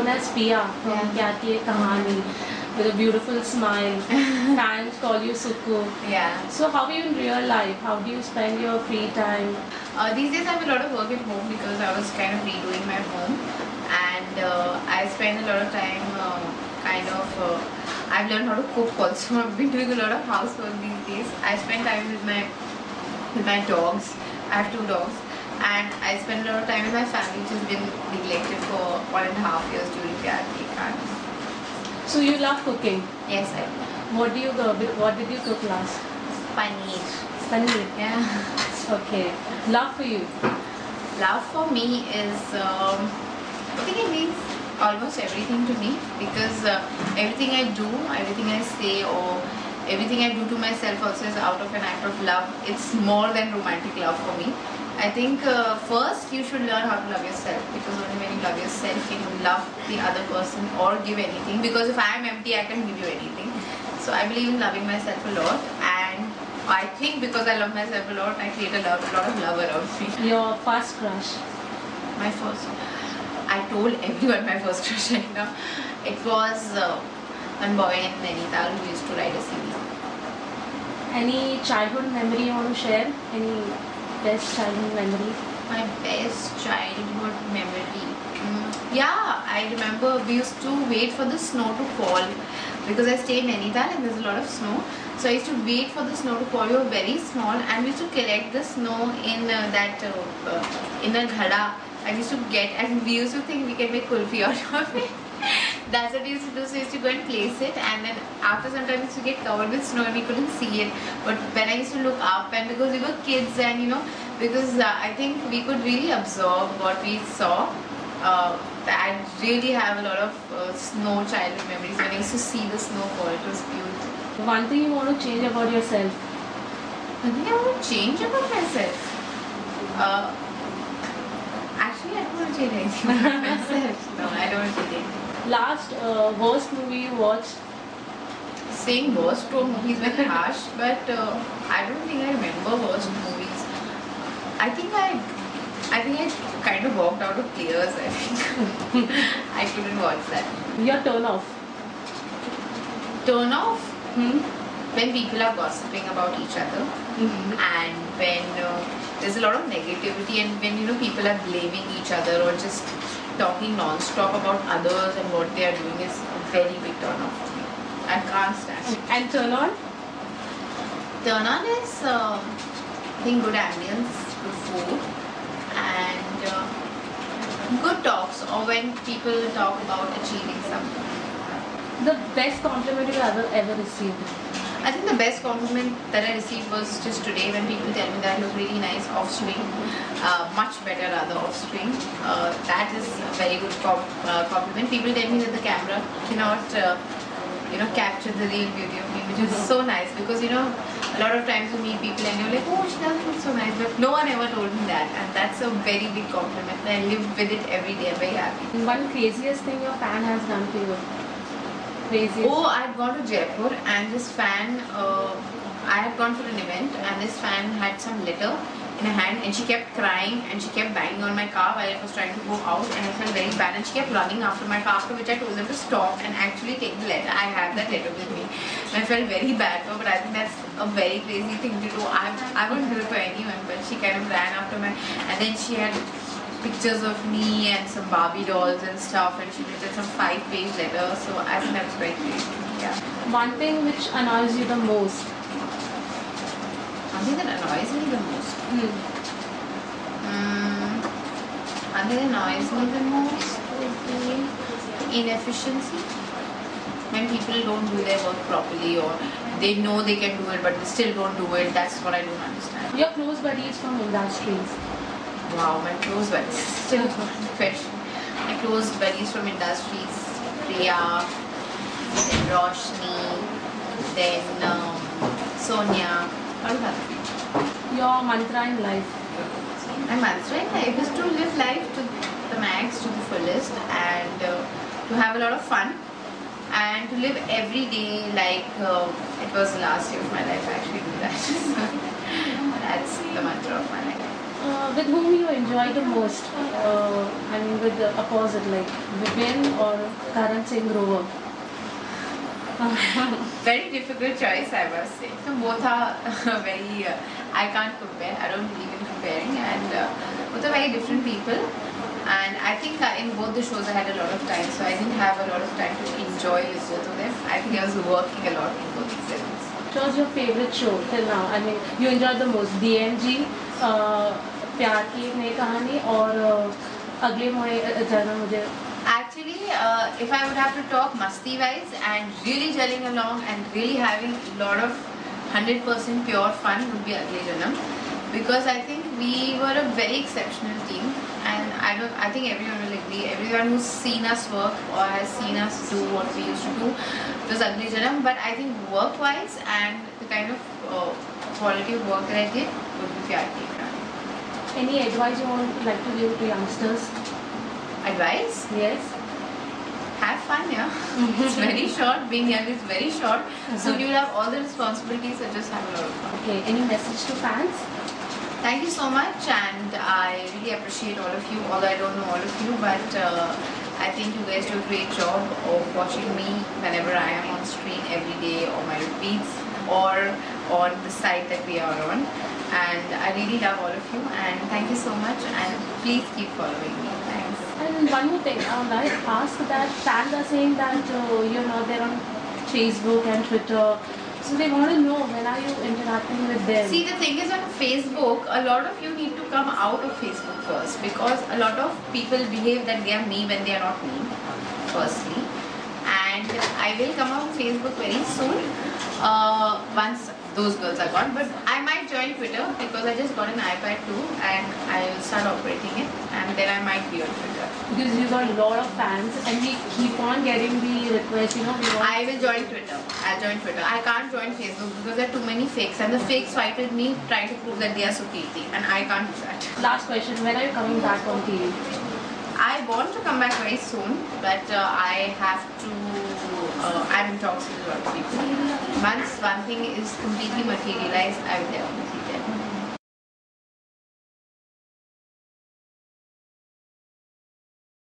as Pia from Kya Ki Ye Kahani, with a beautiful smile. Fans call you Suku. Yeah. So how are you in real life? How do you spend your free time? These days I have a lot of work at home because I was kind of redoing my home, and I spend a lot of time I've learned how to cook also. I've been doing a lot of housework these days. I spend time with my dogs. I have 2 dogs, and I spend a lot of time with my family, which has been neglected for 1.5 years during the Kartik. So you love cooking? Yes, I do. What did you cook last? Paneer. Paneer. Yeah. Okay. Love for you? Love for me is, I think it means almost everything to me, because everything I do, everything I say, or everything I do to myself also is out of an act of love. It's more than romantic love for me. I think first you should learn how to love yourself, because only when you love yourself can you love the other person or give anything, because if I am empty I can give you anything. So I believe in loving myself a lot, and I think because I love myself a lot, I create a lot of love around me. Your first crush? My first, I told everyone my first crush right now. It was one boy in Nainital who used to ride a CD. Any childhood memory you want to share? Any best childhood memory? My best childhood memory. Yeah, I remember we used to wait for the snow to fall, because I stay in Nainital and there's a lot of snow. So I used to wait for the snow to fall. We were very small, and we used to collect the snow in in a ghada. I used to get, and we used to think we can make kulfi out of it. That's what we used to do. So we used to go and place it, and then after some time we used to get covered with snow and we couldn't see it. But when I used to look up, and because we were kids, and because I think we could really absorb what we saw. I really have a lot of snow childhood memories. When I used to see the snow fall, it was beautiful. One thing you want to change about yourself? One thing I want to change about myself? Actually, I don't want to change anything about myself. No, I don't want to change anything. Last worst movie you watched? Saying worst to a movie is very harsh, but I don't think I remember worst movies. I think I kind of walked out of tears. I think I couldn't watch that. Your turn off? Turn off? When people are gossiping about each other, and when there's a lot of negativity, and when people are blaming each other or just talking non-stop about others and what they are doing, is a very big turn off for me. I can't stand it. And turn on? Turn on is I think good ambience, good food, and good talks, or when people talk about achieving something. The best compliment you ever received? I think the best compliment that I received was just today, when people tell me that I look really nice off screen, much better rather off screen. That is a very good compliment. People tell me that the camera cannot capture the real beauty of me, which is so nice, because a lot of times you meet people and you're like, oh, she doesn't look so nice, but no one ever told me that, and that's a very big compliment. I live with it every day. I'm very happy. One craziest thing your fan has done to you? Craziest? Oh, I had gone to Jaipur, and this fan, I had gone for an event, and this fan had some letter in her hand, and she kept crying, and she kept banging on my car while I was trying to go out, and I felt very bad, and she kept running after my car, after which I told them to stop and actually take the letter. I have that letter with me, and I felt very bad for her, but I think that's a very crazy thing to do. I wouldn't do it for anyone, but she kind of ran after my, and then she had pictures of me and some Barbie dolls and stuff, and she wrote some 5-page letter, so I think that's quite crazy. Yeah. One thing which annoys you the most? Something that annoys me the most. Something that annoys me the most would be inefficiency. When people don't do their work properly, or they know they can do it but they still don't do it, that's what I don't understand. Your close buddies from industries? Wow, my close buddies. Still a good question. My close buddies from industries, Priya, then Roshni, then Sonia. What about you? Your mantra in life? My mantra in life is to live life to the max, to the fullest, and to have a lot of fun, and to live every day like it was the last day of my life. I actually do that. That's the mantra of my life. With whom you enjoy the most? I mean, with the opposite, like Vipin or Karan Singh Grover? Very difficult choice, I must say. So both are very. I can't compare. I don't believe in comparing, and both are very different people. And I think in both the shows I had a lot of time, so I didn't have a lot of time to enjoy with both of them. I think I was working a lot in both of them. Which was your favorite show till now? I mean, you enjoyed the most DMG, प्यार की एक नई कहानी और अगले मोए जाना मुझे. Actually, if I would have to talk musty wise and really gelling along and really having a lot of 100% pure fun would be Agle Janam, because I think we were a very exceptional team, and I think everyone will agree. Everyone who's seen us work or has seen us do what we used to do was Agle Janam. But I think work wise and the kind of quality of work that I did would be Pyar Ki Ek Raani. Any advice you would like to give to youngsters? Advice? Yes. Have fun, yeah. It's very short. Being young is very short. Soon you will have all the responsibilities, so just have a lot of fun. Okay. Any message to fans? Thank you so much, and I really appreciate all of you. Although I don't know all of you, but I think you guys do a great job of watching me whenever I am on screen every day, or my repeats, or on the site that we are on. And I really love all of you, and thank you so much, and please keep following me. Thanks. And one more thing, I asked that fans are saying that you're not there on Facebook and Twitter, so they want to know when are you interacting with them. See, the thing is, on Facebook, a lot of you need to come out of Facebook first, because a lot of people behave that they are me when they are not me, firstly. And I will come out on Facebook very soon, once those girls are gone. But I might join Twitter, because I just got an iPad too, and I will start operating it, and then I might be on Twitter. Because you got a lot of fans and we keep on getting the request, we want. I will join Twitter. I'll join Twitter. I can't join Facebook because there are too many fakes, and the fakes fight with me trying to prove that they are Sukirti, and I can't do that. Last question, when are you coming back on TV? I want to come back very soon, but I have to. I'm in talks with a lot of people. Once one thing is completely materialized, I will definitely tell.